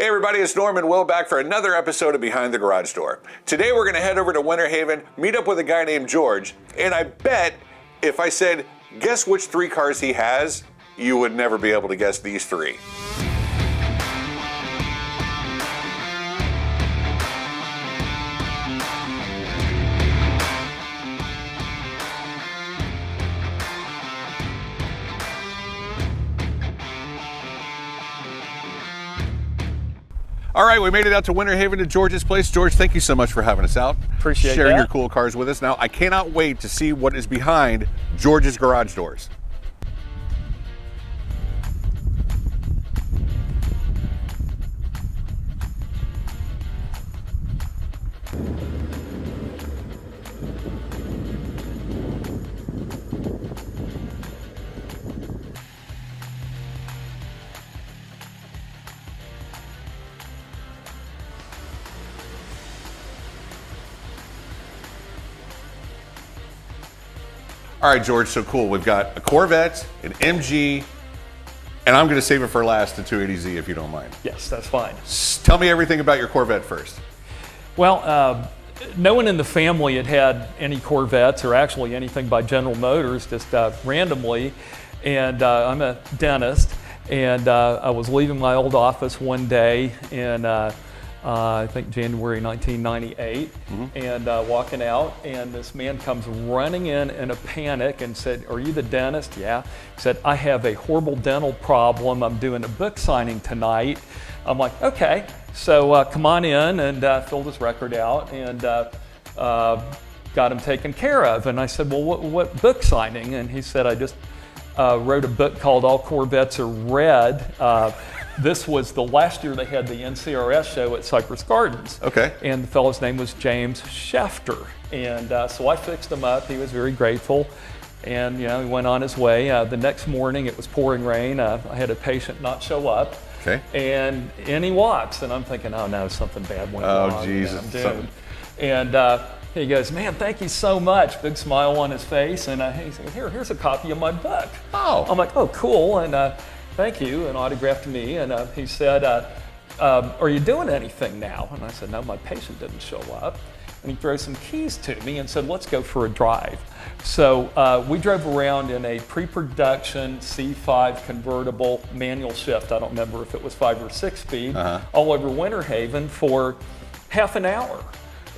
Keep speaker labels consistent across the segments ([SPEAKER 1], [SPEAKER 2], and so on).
[SPEAKER 1] Hey everybody, it's Norman Will back for another episode of Behind the Garage Door. Today we're going to head over to Winter Haven, meet up with a guy named George, and I bet if I said, guess which 3 cars he has, you would never be able to guess these 3. All right, we made it out to Winter Haven to George's place. George, thank you so much for having us out.
[SPEAKER 2] Appreciate
[SPEAKER 1] sharing
[SPEAKER 2] that.
[SPEAKER 1] your cool cars with us. Now, I cannot wait to see what is behind George's garage doors. All right, George, so cool. We've got a Corvette, an MG, and I'm going to save it for last, the 280Z, if you don't mind.
[SPEAKER 2] Yes, that's fine.
[SPEAKER 1] Tell me everything about your Corvette first.
[SPEAKER 2] Well, no one in the family had any Corvettes or actually anything by General Motors, just randomly. And I'm a dentist, and I was leaving my old office one day in I think January 1998, and walking out, and this man comes running in a panic and said, "Are you the dentist?" "Yeah." He said, "I have a horrible dental problem. I'm doing a book signing tonight." I'm like, "Okay." So come on in, and filled his record out, and got him taken care of. And I said, "Well, what book signing?" And he said, "I just wrote a book called All Corvettes Are Red." This was the last year they had the NCRS show at Cypress Gardens.
[SPEAKER 1] Okay.
[SPEAKER 2] And the fellow's name was James Schefter. And so I fixed him up. He was very grateful. And, he went on his way. The next morning, it was pouring rain. I had a patient not show up.
[SPEAKER 1] Okay.
[SPEAKER 2] And in he walks. And I'm thinking, oh, no, something bad went wrong.
[SPEAKER 1] Oh, Jesus.
[SPEAKER 2] I'm doomed. And he goes, "Man, thank you so much." Big smile on his face. And he said, here's a copy of my book.
[SPEAKER 1] Oh.
[SPEAKER 2] I'm like, "Oh, cool." And thank you, and autographed me. And he said, "Are you doing anything now?" And I said, "No, my patient didn't show up." And he throws some keys to me and said, "Let's go for a drive." So we drove around in a pre-production C5 convertible manual shift. I don't remember if it was 5 or 6 speed, all over Winter Haven for half an hour.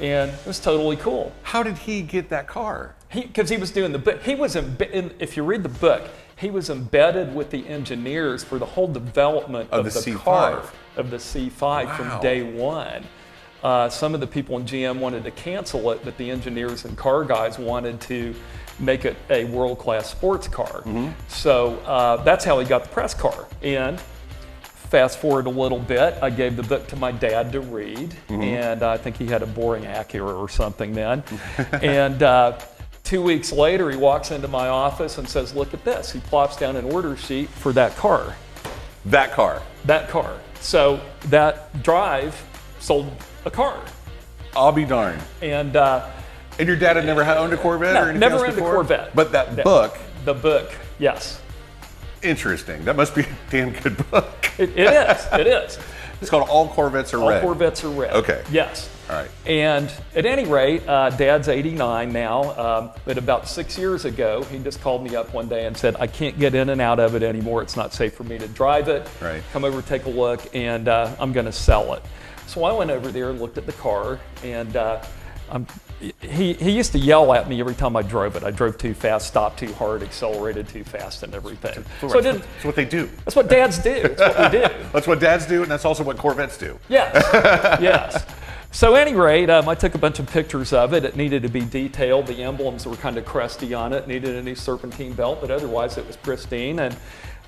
[SPEAKER 2] And it was totally cool.
[SPEAKER 1] How did he get that car?
[SPEAKER 2] Because he was doing the book. He was, if you read the book, he was embedded with the engineers for the whole development of the
[SPEAKER 1] C5.
[SPEAKER 2] car, of the C5
[SPEAKER 1] Wow.
[SPEAKER 2] from day one. Some of the people in GM wanted to cancel it, but the engineers and car guys wanted to make it a world-class sports car. So that's how he got the press car. And fast forward a little bit, I gave the book to my dad to read, and I think he had a boring Acura or something then. And 2 weeks later, he walks into my office and says, "Look at this." He plops down an order sheet for that car.
[SPEAKER 1] That car?
[SPEAKER 2] That car. So that drive sold a car.
[SPEAKER 1] I'll be darned.
[SPEAKER 2] And
[SPEAKER 1] your dad had never owned a Corvette
[SPEAKER 2] no,
[SPEAKER 1] or anything
[SPEAKER 2] never
[SPEAKER 1] else
[SPEAKER 2] owned
[SPEAKER 1] before?
[SPEAKER 2] a Corvette.
[SPEAKER 1] But that book?
[SPEAKER 2] The book, yes.
[SPEAKER 1] Interesting. That must be a damn good book.
[SPEAKER 2] It is, it is.
[SPEAKER 1] It's called All Corvettes Are Red.
[SPEAKER 2] All Corvettes Are Red.
[SPEAKER 1] Okay.
[SPEAKER 2] Yes.
[SPEAKER 1] All right.
[SPEAKER 2] And at any rate, Dad's 89 now, but about 6 years ago, he just called me up one day and said, "I can't get in and out of it anymore. It's not safe for me to drive it.
[SPEAKER 1] Right.
[SPEAKER 2] Come over, take a look, and I'm going to sell it." So I went over there and looked at the car, and he used to yell at me every time I drove it. I drove too fast, stopped too hard, accelerated too fast, and everything. So I didn't.
[SPEAKER 1] That's what they do.
[SPEAKER 2] That's what dads do. That's what we do.
[SPEAKER 1] That's what dads do, and that's also what Corvettes do.
[SPEAKER 2] Yes, yes. So at any rate, I took a bunch of pictures of it. It needed to be detailed. The emblems were kind of crusty on it. Needed a new serpentine belt, but otherwise it was pristine. And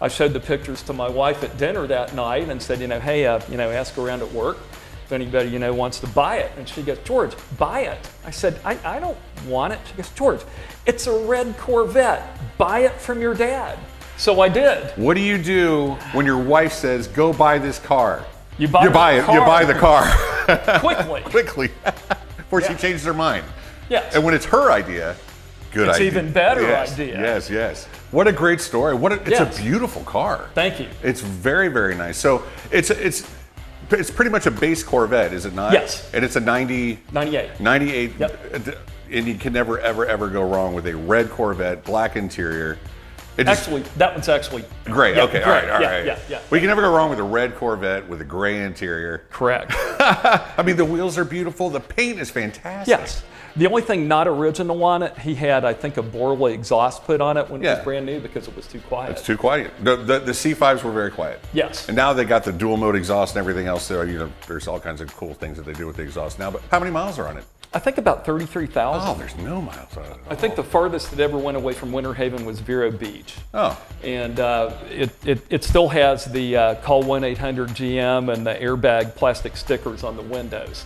[SPEAKER 2] I showed the pictures to my wife at dinner that night and said, "Hey, ask around at work if anybody, wants to buy it." And she goes, "George, buy it." I said, I don't want it. She goes, "George, it's a red Corvette. Buy it from your dad." So I did.
[SPEAKER 1] What do you do when your wife says, "Go buy this car"?
[SPEAKER 2] You buy it.
[SPEAKER 1] You buy the car.
[SPEAKER 2] Quickly.
[SPEAKER 1] Before she changes her mind.
[SPEAKER 2] Yes.
[SPEAKER 1] And when it's her idea, good
[SPEAKER 2] it's
[SPEAKER 1] idea.
[SPEAKER 2] even better
[SPEAKER 1] yes.
[SPEAKER 2] idea.
[SPEAKER 1] Yes. What a great story. It's
[SPEAKER 2] Yes.
[SPEAKER 1] a beautiful car.
[SPEAKER 2] Thank you.
[SPEAKER 1] It's very, very nice. So it's it's pretty much a base Corvette, is it not?
[SPEAKER 2] Yes.
[SPEAKER 1] And it's a
[SPEAKER 2] 98.
[SPEAKER 1] 98.
[SPEAKER 2] Yep.
[SPEAKER 1] And you can never, ever go wrong with a red Corvette, black interior.
[SPEAKER 2] Actually, that one's actually
[SPEAKER 1] gray.
[SPEAKER 2] Yeah,
[SPEAKER 1] okay,
[SPEAKER 2] gray.
[SPEAKER 1] all right.
[SPEAKER 2] Yeah.
[SPEAKER 1] We can never go wrong with a red Corvette with a gray interior.
[SPEAKER 2] Correct.
[SPEAKER 1] I mean, the wheels are beautiful. The paint is fantastic.
[SPEAKER 2] Yes. The only thing not original on it, he had, I think, a Borley exhaust put on it when it was brand new because it was too quiet.
[SPEAKER 1] It's too quiet. The C5s were very quiet.
[SPEAKER 2] Yes.
[SPEAKER 1] And now they got the dual mode exhaust and everything else. So, there's all kinds of cool things that they do with the exhaust now. But how many miles are on it?
[SPEAKER 2] I think about 33,000.
[SPEAKER 1] Oh, there's no miles on it.
[SPEAKER 2] I think the farthest that ever went away from Winter Haven was Vero Beach.
[SPEAKER 1] Oh.
[SPEAKER 2] And it still has the call 1-800-GM and the airbag plastic stickers on the windows.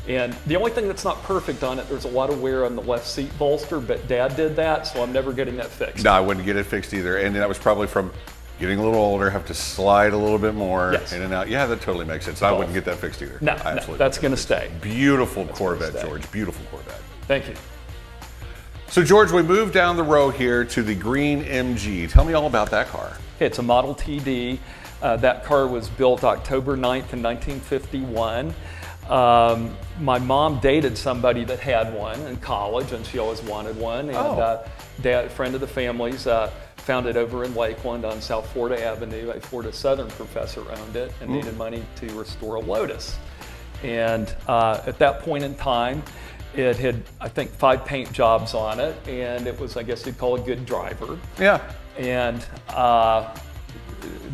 [SPEAKER 2] And the only thing that's not perfect on it, there's a lot of wear on the left seat bolster, but Dad did that, so I'm never getting that fixed.
[SPEAKER 1] No, I wouldn't get it fixed either. And that was probably from getting a little older, have to slide a little bit more in and out. Yeah, that totally makes sense. I wouldn't get that fixed either.
[SPEAKER 2] No, that's going to stay.
[SPEAKER 1] Beautiful Corvette, George. Beautiful Corvette.
[SPEAKER 2] Thank you.
[SPEAKER 1] So, George, we moved down the row here to the green MG. Tell me all about that car.
[SPEAKER 2] Okay, it's a Model TD. That car was built October 9th in 1951. My mom dated somebody that had one in college, and she always wanted one. And Dad, a friend of the family's, found it over in Lakeland on South Florida Avenue. A Florida Southern professor owned it and needed money to restore a Lotus. And at that point in time, it had, I think, 5 paint jobs on it, and it was, I guess you'd call a good driver.
[SPEAKER 1] Yeah.
[SPEAKER 2] And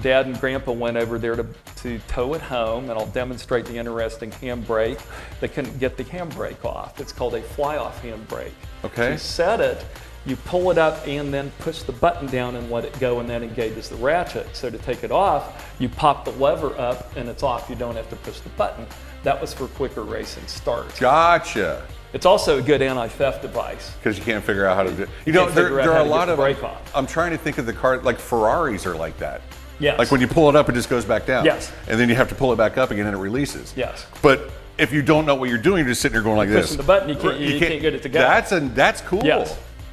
[SPEAKER 2] Dad and Grandpa went over there to tow it home, and I'll demonstrate the interesting handbrake. They couldn't get the handbrake off. It's called a fly-off handbrake.
[SPEAKER 1] Okay.
[SPEAKER 2] You set it, you pull it up, and then push the button down and let it go, and that engages the ratchet. So to take it off, you pop the lever up, and it's off. You don't have to push the button. That was for quicker racing starts.
[SPEAKER 1] Gotcha.
[SPEAKER 2] It's also a good anti-theft device.
[SPEAKER 1] Because you can't figure out how to do it. There are a lot of, I'm trying to think of the car, like Ferraris are like that.
[SPEAKER 2] Yes.
[SPEAKER 1] Like when you pull it up, it just goes back down.
[SPEAKER 2] Yes.
[SPEAKER 1] And then you have to pull it back up again and it releases.
[SPEAKER 2] Yes.
[SPEAKER 1] But if you don't know what you're doing, you're just sitting there going like this.
[SPEAKER 2] Pushing the button, you can't get it to go.
[SPEAKER 1] That's cool.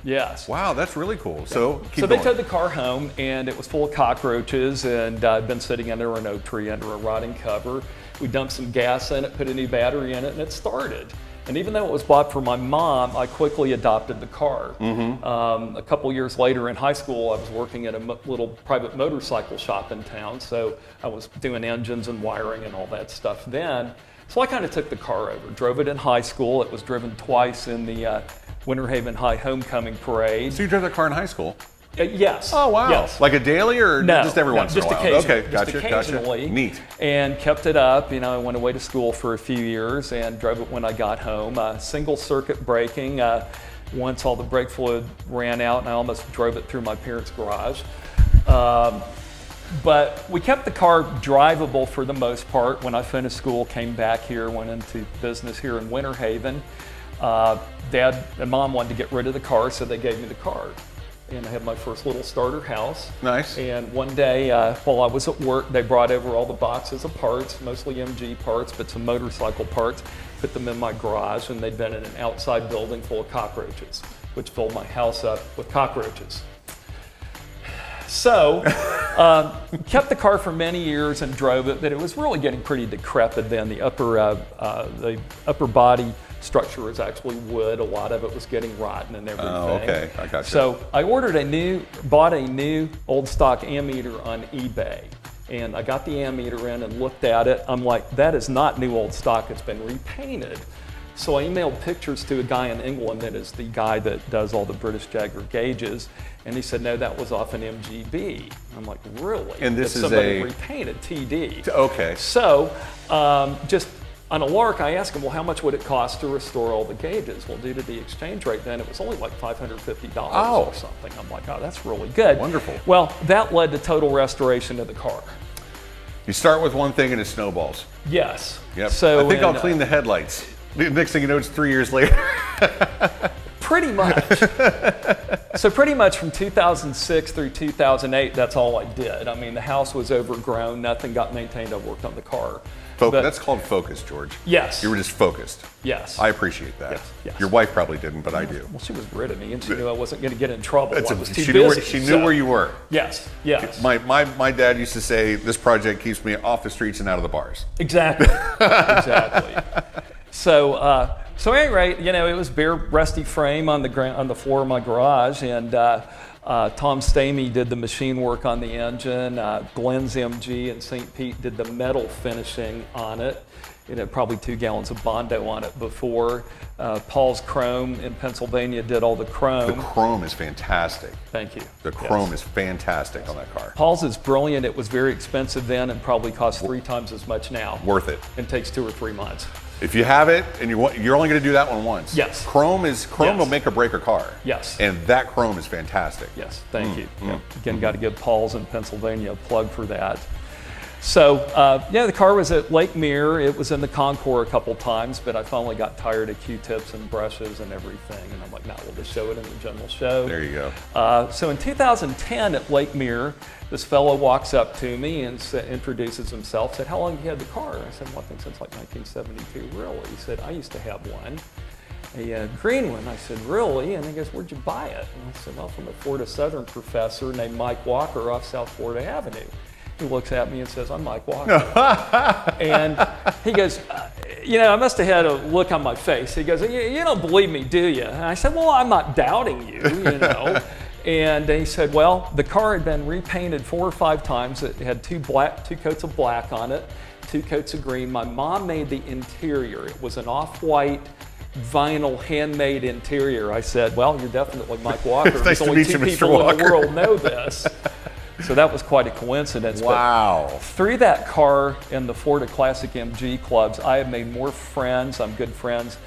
[SPEAKER 2] Yes.
[SPEAKER 1] Wow, that's really cool. So
[SPEAKER 2] they towed the car home, and it was full of cockroaches, and I'd been sitting under an oak tree under a rotting cover. We dumped some gas in it, put a new battery in it, and it started. And even though it was bought for my mom, I quickly adopted the car. A couple years later in high school, I was working at a little private motorcycle shop in town, so I was doing engines and wiring and all that stuff then. So I kind of took the car over, drove it in high school. It was driven twice in the Winter Haven High Homecoming Parade.
[SPEAKER 1] So you drove that car in high school?
[SPEAKER 2] Yes.
[SPEAKER 1] Oh, wow.
[SPEAKER 2] Yes.
[SPEAKER 1] Like a daily or
[SPEAKER 2] no,
[SPEAKER 1] just every once in a while?
[SPEAKER 2] Occasionally.
[SPEAKER 1] Okay,
[SPEAKER 2] just occasionally.
[SPEAKER 1] Neat.
[SPEAKER 2] And kept it up. I went away to school for a few years and drove it when I got home. Single circuit braking. Once all the brake fluid ran out, and I almost drove it through my parents' garage. But we kept the car drivable for the most part. When I finished school, came back here, went into business here in Winter Haven. Dad and Mom wanted to get rid of the car, so they gave me the car. And I had my first little starter house.
[SPEAKER 1] Nice.
[SPEAKER 2] And one day, while I was at work, they brought over all the boxes of parts, mostly MG parts, but some motorcycle parts, put them in my garage, and they'd been in an outside building full of cockroaches, which filled my house up with cockroaches. So, kept the car for many years and drove it, but it was really getting pretty decrepit then. The upper body structure was actually wood. A lot of it was getting rotten and everything.
[SPEAKER 1] Oh, okay, I got you.
[SPEAKER 2] So I bought a new old stock ammeter on eBay. And I got the ammeter in and looked at it. I'm like, that is not new old stock, it's been repainted. So I emailed pictures to a guy in England that is the guy that does all the British Jaguar gauges. And he said, no, that was off an MGB. I'm like, really?
[SPEAKER 1] And this is
[SPEAKER 2] somebody repainted TD.
[SPEAKER 1] Okay.
[SPEAKER 2] So just on a lark, I asked him, well, how much would it cost to restore all the gauges? Well, due to the exchange rate then, it was only like $550 or something. I'm like, oh, that's really good.
[SPEAKER 1] Wonderful.
[SPEAKER 2] Well, that led to total restoration of the car.
[SPEAKER 1] You start with one thing and it snowballs.
[SPEAKER 2] Yes.
[SPEAKER 1] Yep.
[SPEAKER 2] So
[SPEAKER 1] I think I'll clean the headlights. The next thing you know, it's 3 years later.
[SPEAKER 2] Pretty much. So pretty much from 2006 through 2008, that's all I did. I mean, the house was overgrown, nothing got maintained. I worked on the car.
[SPEAKER 1] That's called focus, George.
[SPEAKER 2] Yes.
[SPEAKER 1] You were just focused.
[SPEAKER 2] Yes.
[SPEAKER 1] I appreciate that.
[SPEAKER 2] Yes.
[SPEAKER 1] Your wife probably didn't, but I do.
[SPEAKER 2] Well, she was rid of me, and she knew I wasn't going to get in trouble. I was too
[SPEAKER 1] she
[SPEAKER 2] busy.
[SPEAKER 1] knew where you were.
[SPEAKER 2] Yes. Yes.
[SPEAKER 1] My dad used to say, this project keeps me off the streets and out of the bars.
[SPEAKER 2] Exactly. Exactly. So, so at any rate, it was bare, rusty frame on the floor of my garage, and Tom Stamey did the machine work on the engine. Glenn's MG and St. Pete did the metal finishing on it. It had probably 2 gallons of Bondo on it before. Paul's Chrome in Pennsylvania did all the chrome.
[SPEAKER 1] The chrome is fantastic.
[SPEAKER 2] Thank you.
[SPEAKER 1] The chrome is fantastic on that car.
[SPEAKER 2] Paul's is brilliant. It was very expensive then and probably costs 3 times as much now.
[SPEAKER 1] Worth it.
[SPEAKER 2] And takes 2 or 3 months.
[SPEAKER 1] If you have it and you're only going to do that one once.
[SPEAKER 2] Yes.
[SPEAKER 1] Chrome will make or break a car.
[SPEAKER 2] Yes.
[SPEAKER 1] And that chrome is fantastic.
[SPEAKER 2] Yes. Thank you. Yeah. Again, got to give Paul's in Pennsylvania a plug for that. So, the car was at Lake Mirror. It was in the Concours a couple times, but I finally got tired of Q-tips and brushes and everything. And I'm like, we'll just show it in the general show.
[SPEAKER 1] There you go.
[SPEAKER 2] So in 2010 at Lake Mirror, this fellow walks up to me and introduces himself, said, how long have you had the car? I said, well, I think since like 1972. Really? He said, I used to have one. A green one. I said, really? And he goes, where'd you buy it? And I said, well, from a Florida Southern professor named Mike Walker off South Florida Avenue. He looks at me and says, I'm Mike Walker. And he goes, I must have had a look on my face. He goes, you don't believe me, do you? And I said, well, I'm not doubting you, And he said, well, the car had been repainted 4 or 5 times. It had 2 coats of black on it, 2 coats of green. My mom made the interior. It was an off-white vinyl handmade interior. I said, well, you're definitely Mike Walker.
[SPEAKER 1] Nice
[SPEAKER 2] There's only 2 people in the world know this. So that was quite a coincidence.
[SPEAKER 1] Wow.
[SPEAKER 2] But through that car and the Florida Classic MG clubs, I have made more friends. I'm good friends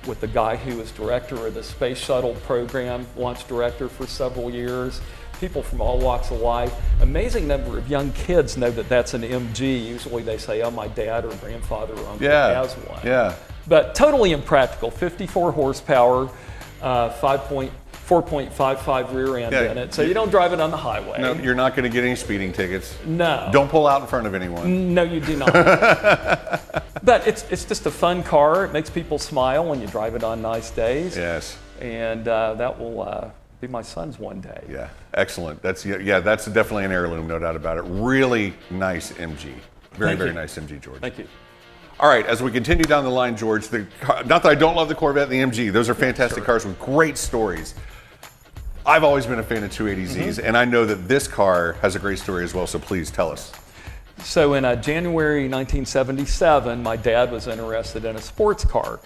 [SPEAKER 2] with the guy who was director of the Space Shuttle program, launch director for several years. People from all walks of life. Amazing number of young kids know that that's an MG. Usually they say, oh, my dad or grandfather or uncle has one.
[SPEAKER 1] Yeah.
[SPEAKER 2] But totally impractical. 54 horsepower, 4.55 rear end in it, so you don't drive it on the highway.
[SPEAKER 1] No, you're not going to get any speeding tickets.
[SPEAKER 2] No.
[SPEAKER 1] Don't pull out in front of anyone.
[SPEAKER 2] No, you do not. But it's just a fun car. It makes people smile when you drive it on nice days.
[SPEAKER 1] Yes.
[SPEAKER 2] And that will be my son's one day.
[SPEAKER 1] Yeah, excellent. That's definitely an heirloom, no doubt about it. Really nice MG. Very nice MG, George.
[SPEAKER 2] Thank you.
[SPEAKER 1] All right, as we continue down the line, George, not that I don't love the Corvette and the MG. Those are fantastic cars with great stories. I've always been a fan of 280Zs, and I know that this car has a great story as well, so please tell us.
[SPEAKER 2] So in January 1977, my dad was interested in a sports car,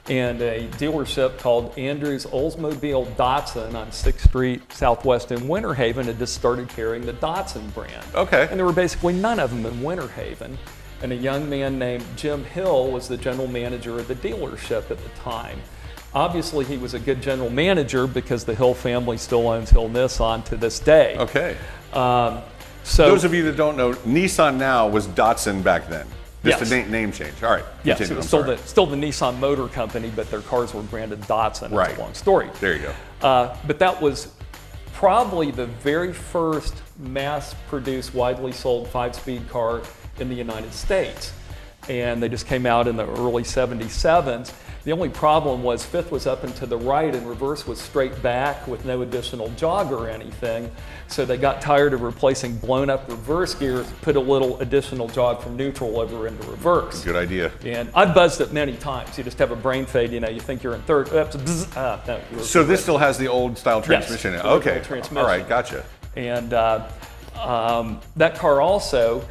[SPEAKER 2] and a dealership called Andrews Oldsmobile Datsun on 6th Street Southwest in Winter Haven had just started carrying the Datsun brand.
[SPEAKER 1] Okay.
[SPEAKER 2] And there were basically none of them in Winter Haven. And a young man named Jim Hill was the general manager of the dealership at the time. Obviously, he was a good general manager because the Hill family still owns Hill Nissan to this day.
[SPEAKER 1] Okay.
[SPEAKER 2] So
[SPEAKER 1] those of you that don't know, Nissan now was Datsun back then. Just
[SPEAKER 2] Yes.
[SPEAKER 1] a name change. All right.
[SPEAKER 2] yes,
[SPEAKER 1] continue.
[SPEAKER 2] it was still the Nissan Motor Company, but their cars were branded Datsun.
[SPEAKER 1] Right.
[SPEAKER 2] It's a long story.
[SPEAKER 1] There you go.
[SPEAKER 2] But that was probably the very first mass-produced, widely sold 5-speed car in the United States. And they just came out in the early 77s. The only problem was fifth was up and to the right and reverse was straight back with no additional jog or anything. So they got tired of replacing blown up reverse gears, put a little additional jog from neutral over into reverse.
[SPEAKER 1] Good idea.
[SPEAKER 2] And I've buzzed it many times. You just have a brain fade, you think you're in third. Oops, bzz, no,
[SPEAKER 1] So this still has the old style transmission in it? Okay.
[SPEAKER 2] old transmission.
[SPEAKER 1] All right, gotcha.
[SPEAKER 2] And that car also,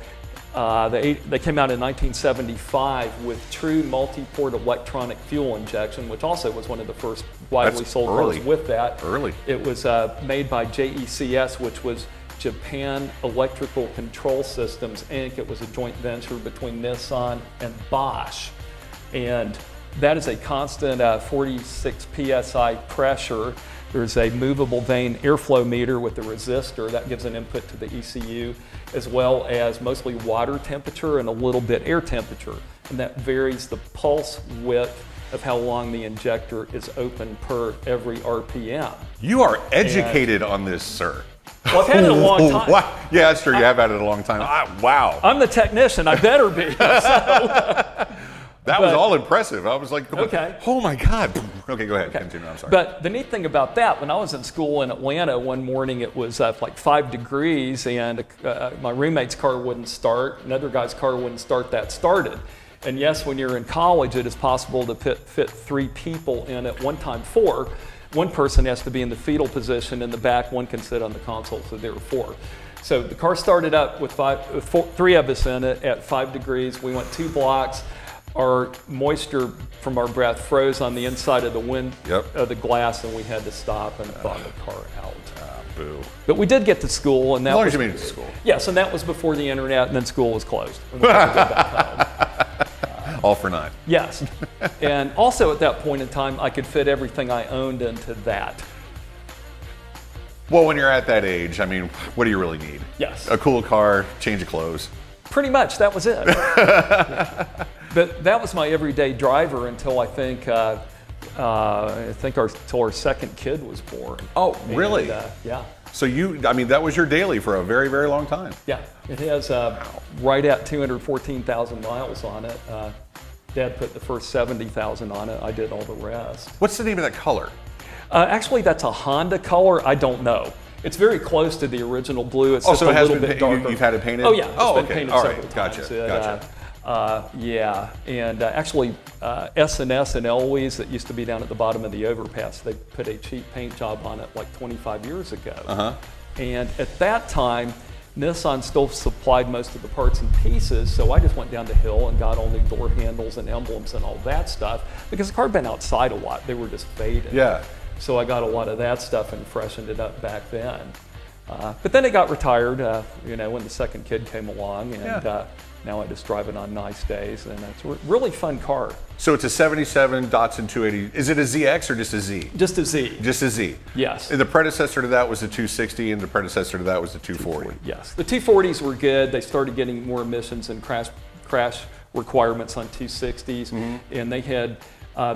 [SPEAKER 2] they came out in 1975 with true multi-port electronic fuel injection, which also was one of the first widely
[SPEAKER 1] That's
[SPEAKER 2] sold
[SPEAKER 1] early.
[SPEAKER 2] cars with that.
[SPEAKER 1] Early.
[SPEAKER 2] It was made by JECS, which was Japan Electrical Control Systems, Inc. It was a joint venture between Nissan and Bosch. And that is a constant 46 PSI pressure. There's a movable vane airflow meter with a resistor that gives an input to the ECU, as well as mostly water temperature and a little bit air temperature. And that varies the pulse width of how long the injector is open per every RPM.
[SPEAKER 1] You are educated on this, sir.
[SPEAKER 2] Well, I've had it a long time.
[SPEAKER 1] What? Yeah, that's true. You have had it a long time. Wow.
[SPEAKER 2] I'm the technician. I better be.
[SPEAKER 1] That was all impressive. I was like,
[SPEAKER 2] Okay.
[SPEAKER 1] Oh my God. Okay, go ahead. Continue. I'm sorry.
[SPEAKER 2] But the neat thing about that, when I was in school in Atlanta, one morning it was like 5 degrees, and my roommate's car wouldn't start. Another guy's car wouldn't start. That started. And yes, when you're in college, it is possible to fit 3 people in at one time. 4. One person has to be in the fetal position in the back. One can sit on the console. So there were 4. So the car started up with 3 of us in it at 5 degrees. We went 2 blocks. Our moisture from our breath froze on the inside of the wind of the glass, and we had to stop and thaw the car out.
[SPEAKER 1] Boo.
[SPEAKER 2] But we did get to school, and that
[SPEAKER 1] as long
[SPEAKER 2] was
[SPEAKER 1] as you made it to school.
[SPEAKER 2] Yes, and that was before the internet, and then school was closed. And we had to go back home.
[SPEAKER 1] All for naught.
[SPEAKER 2] Yes, and also at that point in time, I could fit everything I owned into that.
[SPEAKER 1] Well, when you're at that age, I mean, what do you really need?
[SPEAKER 2] Yes.
[SPEAKER 1] A cool car, change of clothes.
[SPEAKER 2] Pretty much, that was it. Yeah. But that was my everyday driver until I think until our second kid was born.
[SPEAKER 1] Oh, really?
[SPEAKER 2] And, yeah.
[SPEAKER 1] So that was your daily for a very, very long time.
[SPEAKER 2] Yeah, it has right at 214,000 miles on it. Dad put the first 70,000 on it. I did all the rest.
[SPEAKER 1] What's the name of that color?
[SPEAKER 2] Actually, that's a Honda color. I don't know. It's very close to the original blue. It's just
[SPEAKER 1] so it
[SPEAKER 2] a
[SPEAKER 1] has
[SPEAKER 2] little
[SPEAKER 1] been
[SPEAKER 2] bit darker.
[SPEAKER 1] You've had it painted?
[SPEAKER 2] Oh yeah, it's been
[SPEAKER 1] okay.
[SPEAKER 2] painted
[SPEAKER 1] All
[SPEAKER 2] several
[SPEAKER 1] right.
[SPEAKER 2] times.
[SPEAKER 1] Gotcha.
[SPEAKER 2] Yeah, and actually S&S and Elwes that used to be down at the bottom of the overpass, they put a cheap paint job on it like 25 years ago. And at that time, Nissan still supplied most of the parts and pieces, so I just went down the hill and got all new door handles and emblems and all that stuff because the car had been outside a lot. They were just fading.
[SPEAKER 1] Yeah.
[SPEAKER 2] So I got a lot of that stuff and freshened it up back then. But then it got retired, when the second kid came along, and now I just drive it on nice days, and it's a really fun car. So
[SPEAKER 1] it's a 77 Datsun 280. Is it a ZX or just a Z?
[SPEAKER 2] Just a Z.
[SPEAKER 1] Just a Z.
[SPEAKER 2] Yes.
[SPEAKER 1] And the predecessor to that was the 260, and the predecessor to that was the 240.
[SPEAKER 2] Yes. The 240s were good. They started getting more emissions and crash requirements on 260s, and they had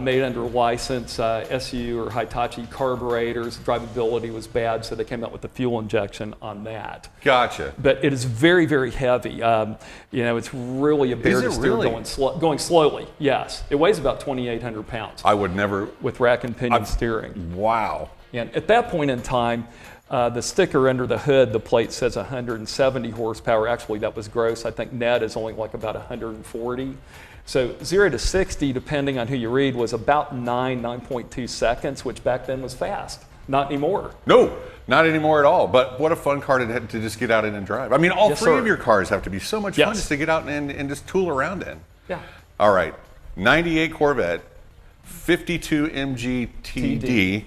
[SPEAKER 2] made under license SU or Hitachi carburetors. Drivability was bad, so they came out with the fuel injection on that.
[SPEAKER 1] Gotcha.
[SPEAKER 2] But it is very, very heavy. It's really a bear to steer going slowly. Yes. It weighs about 2,800 pounds.
[SPEAKER 1] I would never.
[SPEAKER 2] With rack and pinion steering.
[SPEAKER 1] Wow.
[SPEAKER 2] And at that point in time, the sticker under the hood, the plate says 170 horsepower. Actually, that was gross. I think net is only like about 140. So 0 to 60, depending on who you read, was about 9.2 seconds, which back then was fast. Not anymore.
[SPEAKER 1] No, not anymore at all. But what a fun car to just get out in and drive. I mean, all three of your cars have to be so much fun just to get out and just tool around in.
[SPEAKER 2] Yeah.
[SPEAKER 1] All right, 98 Corvette, 52 MG TD,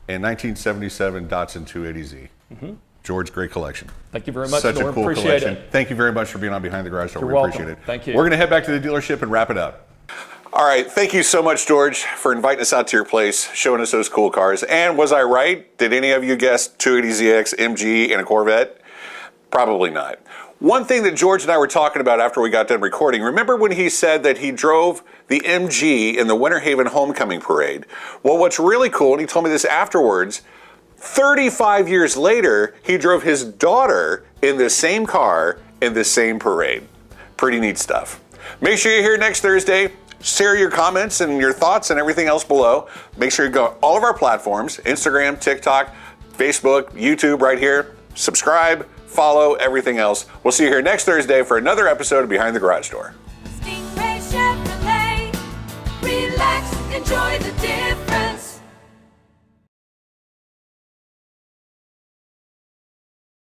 [SPEAKER 1] and 1977 Datsun 280Z. George, great collection.
[SPEAKER 2] Thank you very much,
[SPEAKER 1] Such
[SPEAKER 2] Norm.
[SPEAKER 1] a cool
[SPEAKER 2] Appreciate
[SPEAKER 1] collection.
[SPEAKER 2] it.
[SPEAKER 1] Thank you very much for being on Behind the Garage Door.
[SPEAKER 2] You're
[SPEAKER 1] We
[SPEAKER 2] welcome.
[SPEAKER 1] appreciate it.
[SPEAKER 2] Thank you.
[SPEAKER 1] We're going to head back to the dealership and wrap it up. All right, thank you so much, George, for inviting us out to your place, showing us those cool cars. And was I right? Did any of you guess 280ZX, MG, and a Corvette? Probably not. One thing that George and I were talking about after we got done recording, remember when he said that he drove the MG in the Winter Haven Homecoming Parade? Well, what's really cool, and he told me this afterwards, 35 years later, he drove his daughter in the same car in the same parade. Pretty neat stuff. Make sure you're here next Thursday. Share your comments and your thoughts and everything else below. Make sure you go to all of our platforms, Instagram, TikTok, Facebook, YouTube right here. Subscribe, follow, everything else. We'll see you here next Thursday for another episode of Behind the Garage Door.
[SPEAKER 3] Stingray Chevrolet, relax, enjoy the difference.